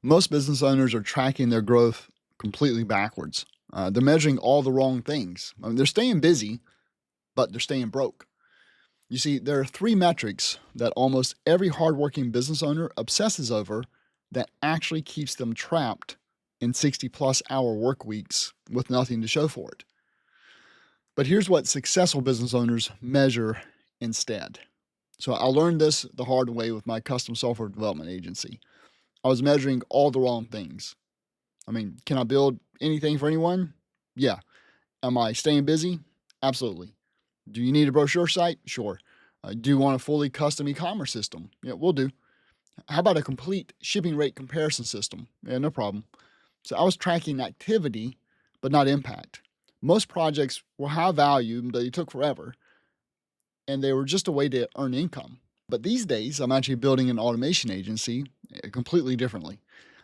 Most business owners are tracking their growth completely backwards. They're measuring all the wrong things. I mean, they're staying busy, but they're staying broke. You see, there are three metrics that almost every hardworking business owner obsesses over that actually keeps them trapped in 60 plus hour work weeks with nothing to show for it. But here's what successful business owners measure instead. So I learned this the hard way with my custom software development agency. I was measuring all the wrong things. I mean, can I build anything for anyone? Yeah. Am I staying busy? Absolutely. Do you need a brochure site? Sure. Do you want a fully custom e-commerce system? Yeah, we'll do. How about a complete shipping rate comparison system? Yeah, no problem. So I was tracking activity, but not impact. Most projects were high value, but they took forever, and they were just a way to earn income. But these days, I'm actually building an automation agency completely differently.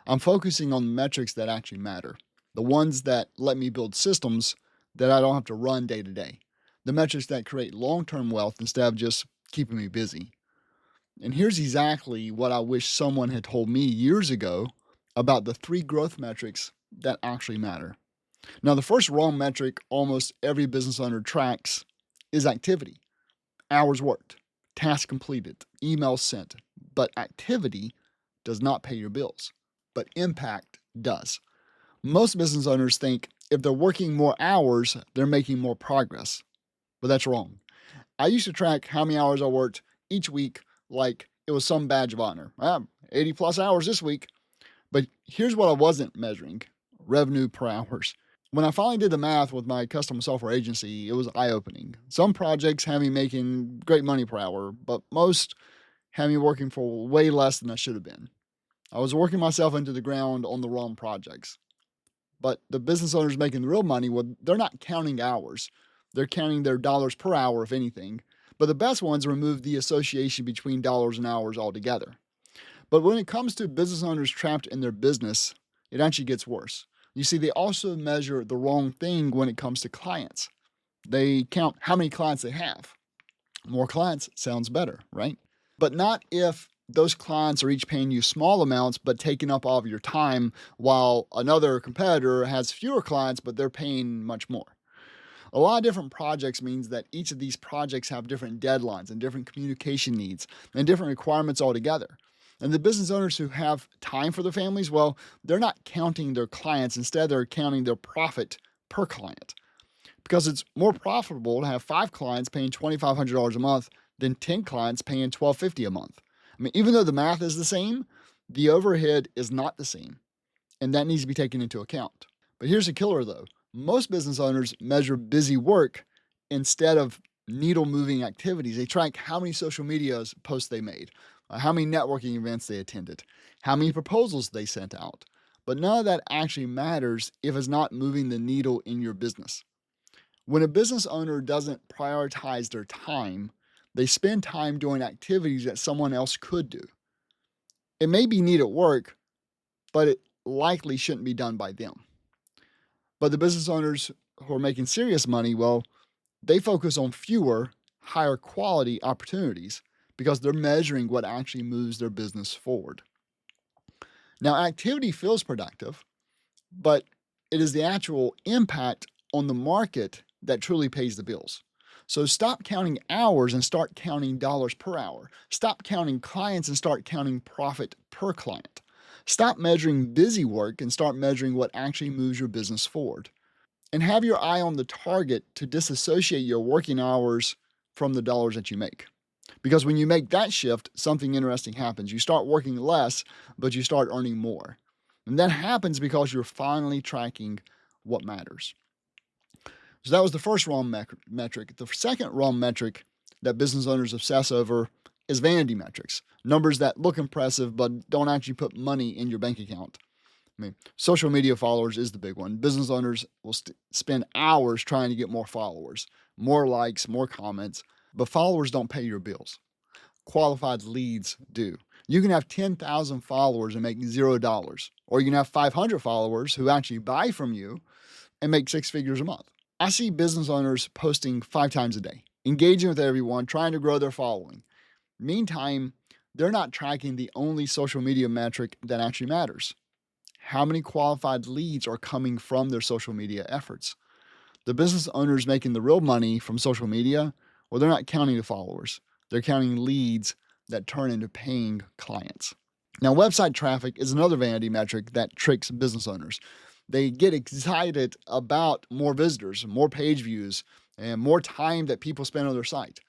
I'm focusing on the metrics that actually matter, the ones that let me build systems that I don't have to run day to day, the metrics that create long term wealth instead of just keeping me busy. And here's exactly what I wish someone had told me years ago about the three growth metrics that actually matter. Now, the first wrong metric almost every business owner tracks is activity: hours worked, tasks completed, emails sent. But activity does not pay your bills, but impact does. Most business owners think if they're working more hours, they're making more progress, but that's wrong. I used to track how many hours I worked each week like it was some badge of honor. 80 plus hours this week. But here's what I wasn't measuring: revenue per hours. When I finally did the math with my custom software agency, it was eye opening. Some projects had me making great money per hour, but most had me working for way less than I should have been. I was working myself into the ground on the wrong projects. But the business owners making the real money, well, they're not counting hours. They're counting their dollars per hour, if anything. But the best ones remove the association between dollars and hours altogether. But when it comes to business owners trapped in their business, it actually gets worse. You see, they also measure the wrong thing when it comes to clients. They count how many clients they have. More clients sounds better, right? But not if those clients are each paying you small amounts but taking up all of your time, while another competitor has fewer clients but they're paying much more. A lot of different projects means that each of these projects have different deadlines and different communication needs and different requirements altogether. And the business owners who have time for their families, well, they're not counting their clients. Instead, they're counting their profit per client, because it's more profitable to have 5 clients paying $2,500 a month than 10 clients paying $1,250 a month. I mean, even though the math is the same, the overhead is not the same, and that needs to be taken into account. But here's the killer though: most business owners measure busy work instead of needle moving activities. They track how many social media posts they made, how many networking events they attended, how many proposals they sent out. But none of that actually matters if it's not moving the needle in your business. When a business owner doesn't prioritize their time, they spend time doing activities that someone else could do. It may be needed work, but it likely shouldn't be done by them. But the business owners who are making serious money, well, they focus on fewer, higher quality opportunities because they're measuring what actually moves their business forward. Now, activity feels productive, but it is the actual impact on the market that truly pays the bills. So stop counting hours and start counting dollars per hour. Stop counting clients and start counting profit per client. Stop measuring busy work and start measuring what actually moves your business forward. And have your eye on the target to disassociate your working hours from the dollars that you make. Because when you make that shift, something interesting happens. You start working less, but you start earning more. And that happens because you're finally tracking what matters. So that was the first wrong metric. The second wrong metric that business owners obsess over is vanity metrics, numbers that look impressive but don't actually put money in your bank account. I mean, social media followers is the big one. Business owners will spend hours trying to get more followers, more likes, more comments, but followers don't pay your bills. Qualified leads do. You can have 10,000 followers and make $0, or you can have 500 followers who actually buy from you and make 6 figures a month. I see business owners posting 5 times a day, engaging with everyone, trying to grow their following. Meantime, they're not tracking the only social media metric that actually matters: how many qualified leads are coming from their social media efforts. The business owners making the real money from social media, well, they're not counting the followers. They're counting leads that turn into paying clients. Now, website traffic is another vanity metric that tricks business owners. They get excited about more visitors, more page views, and more time that people spend on their site.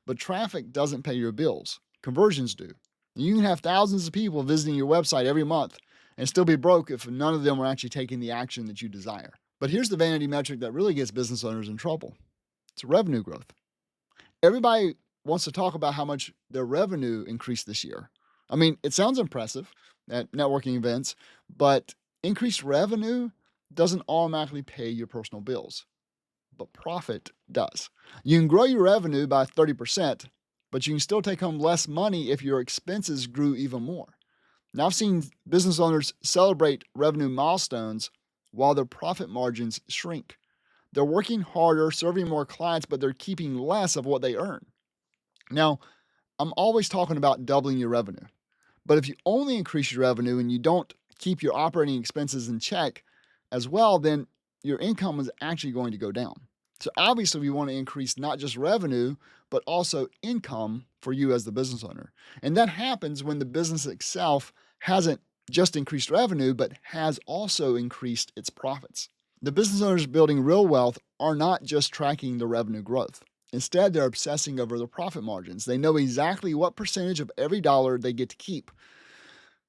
But traffic doesn't pay your bills. Conversions do. You can have thousands of people visiting your website every month and still be broke if none of them are actually taking the action that you desire. But here's the vanity metric that really gets business owners in trouble. It's revenue growth. Everybody wants to talk about how much their revenue increased this year. I mean, it sounds impressive at networking events, but increased revenue doesn't automatically pay your personal bills, but profit does. You can grow your revenue by 30%, but you can still take home less money if your expenses grew even more. Now, I've seen business owners celebrate revenue milestones while their profit margins shrink. They're working harder, serving more clients, but they're keeping less of what they earn. Now, I'm always talking about doubling your revenue. But if you only increase your revenue and you don't keep your operating expenses in check as well, then your income is actually going to go down. So obviously, we want to increase not just revenue, but also income for you as the business owner. And that happens when the business itself hasn't just increased revenue, but has also increased its profits. The business owners building real wealth are not just tracking the revenue growth. Instead, they're obsessing over the profit margins. They know exactly what percentage of every dollar they get to keep.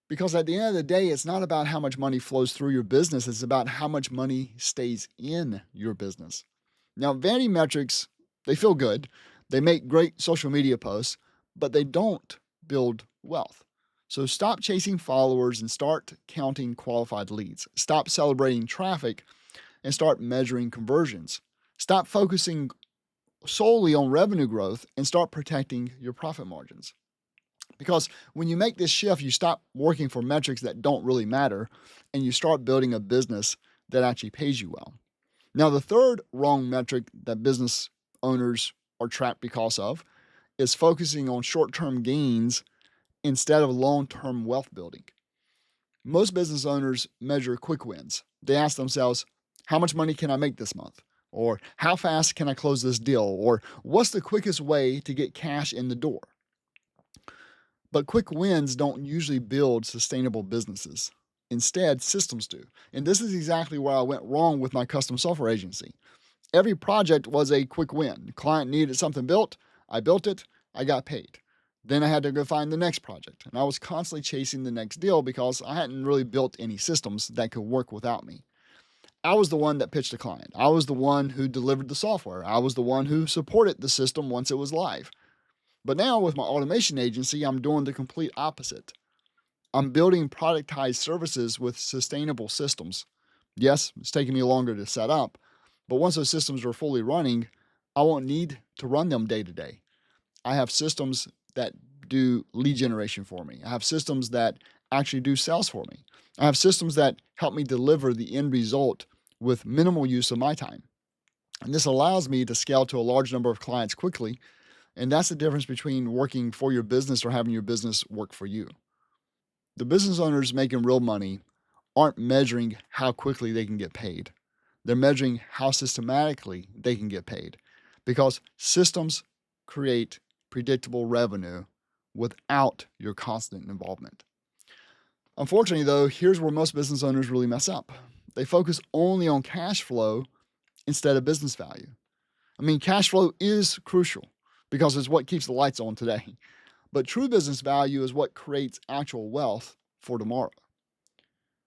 Because at the end of the day, it's not about how much money flows through your business, it's about how much money stays in your business. Now, vanity metrics, they feel good. They make great social media posts, but they don't build wealth. So stop chasing followers and start counting qualified leads. Stop celebrating traffic and start measuring conversions. Stop focusing solely on revenue growth and start protecting your profit margins. Because when you make this shift, you stop working for metrics that don't really matter and you start building a business that actually pays you well. Now, the third wrong metric that business owners are trapped because of is focusing on short term gains instead of long term wealth building. Most business owners measure quick wins. They ask themselves, how much money can I make this month? Or how fast can I close this deal? Or what's the quickest way to get cash in the door? But quick wins don't usually build sustainable businesses. Instead, systems do. And this is exactly where I went wrong with my custom software agency. Every project was a quick win. The client needed something built, I built it, I got paid. Then I had to go find the next project. And I was constantly chasing the next deal because I hadn't really built any systems that could work without me. I was the one that pitched the client. I was the one who delivered the software. I was the one who supported the system once it was live. But now with my automation agency, I'm doing the complete opposite. I'm building productized services with sustainable systems. Yes, it's taking me longer to set up, but once those systems are fully running, I won't need to run them day to day. I have systems that do lead generation for me. I have systems that actually do sales for me. I have systems that help me deliver the end result with minimal use of my time. And this allows me to scale to a large number of clients quickly. And that's the difference between working for your business or having your business work for you. The business owners making real money aren't measuring how quickly they can get paid. They're measuring how systematically they can get paid because systems create predictable revenue without your constant involvement. Unfortunately, though, here's where most business owners really mess up. They focus only on cash flow instead of business value. I mean, cash flow is crucial because it's what keeps the lights on today. But true business value is what creates actual wealth for tomorrow.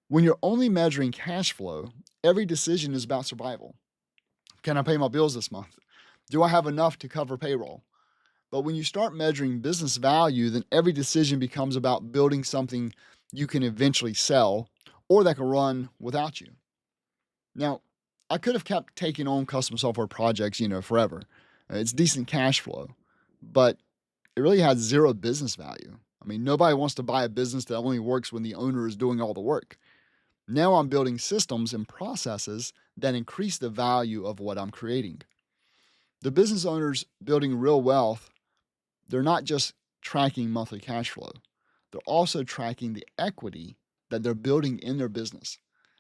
When you're only measuring cash flow, every decision is about survival. Can I pay my bills this month? Do I have enough to cover payroll? But when you start measuring business value, then every decision becomes about building something you can eventually sell or that can run without you. Now, I could have kept taking on custom software projects, forever. It's decent cash flow, but it really has zero business value. I mean, nobody wants to buy a business that only works when the owner is doing all the work. Now I'm building systems and processes that increase the value of what I'm creating. The business owners building real wealth, they're not just tracking monthly cash flow. They're also tracking the equity that they're building in their business.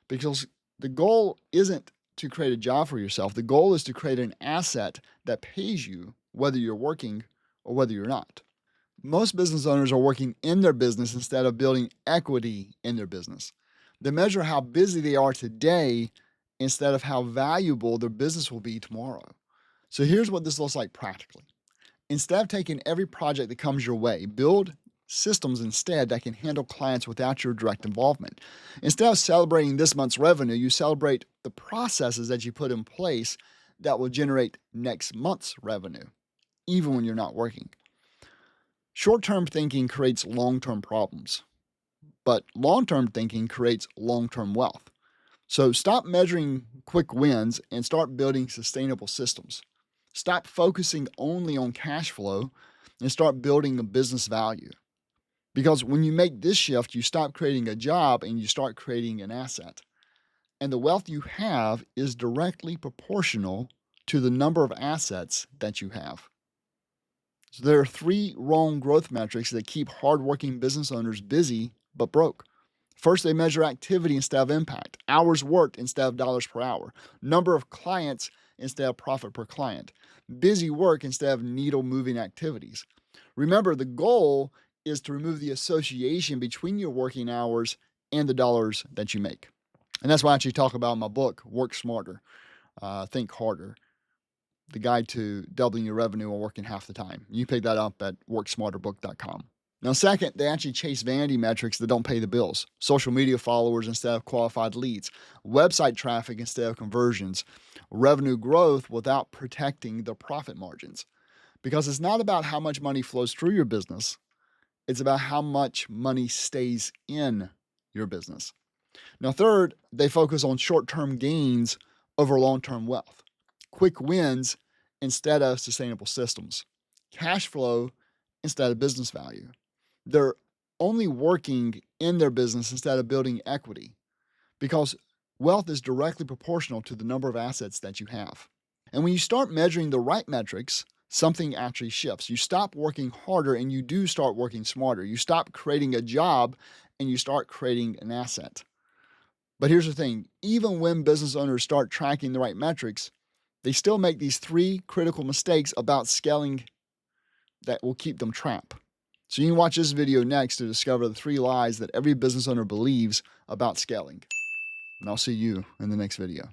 Because the goal isn't to create a job for yourself. The goal is to create an asset that pays you whether you're working or whether you're not. Most business owners are working in their business instead of building equity in their business. They measure how busy they are today instead of how valuable their business will be tomorrow. So here's what this looks like practically. Instead of taking every project that comes your way, build systems instead that can handle clients without your direct involvement. Instead of celebrating this month's revenue, you celebrate the processes that you put in place that will generate next month's revenue, even when you're not working. Short-term thinking creates long-term problems, but long-term thinking creates long-term wealth. So stop measuring quick wins and start building sustainable systems. Stop focusing only on cash flow and start building a business value. Because when you make this shift, you stop creating a job and you start creating an asset. And the wealth you have is directly proportional to the number of assets that you have. So there are 3 wrong growth metrics that keep hardworking business owners busy but broke. First, they measure activity instead of impact, hours worked instead of dollars per hour, number of clients instead of profit per client, busy work instead of needle moving activities. Remember, the goal is to remove the association between your working hours and the dollars that you make. And that's why I actually talk about in my book, Work Smarter, Think Harder, the guide to doubling your revenue while working half the time. You pick that up at worksmarterbook.com. Now, second, they actually chase vanity metrics that don't pay the bills. Social media followers instead of qualified leads, website traffic instead of conversions, revenue growth without protecting the profit margins. Because it's not about how much money flows through your business, it's about how much money stays in your business. Now, third, they focus on short-term gains over long-term wealth, quick wins instead of sustainable systems, cash flow instead of business value. They're only working in their business instead of building equity because wealth is directly proportional to the number of assets that you have. And when you start measuring the right metrics, something actually shifts. You stop working harder and you do start working smarter. You stop creating a job and you start creating an asset. But here's the thing, even when business owners start tracking the right metrics, they still make these 3 critical mistakes about scaling that will keep them trapped. So you can watch this video next to discover the 3 lies that every business owner believes about scaling. And I'll see you in the next video.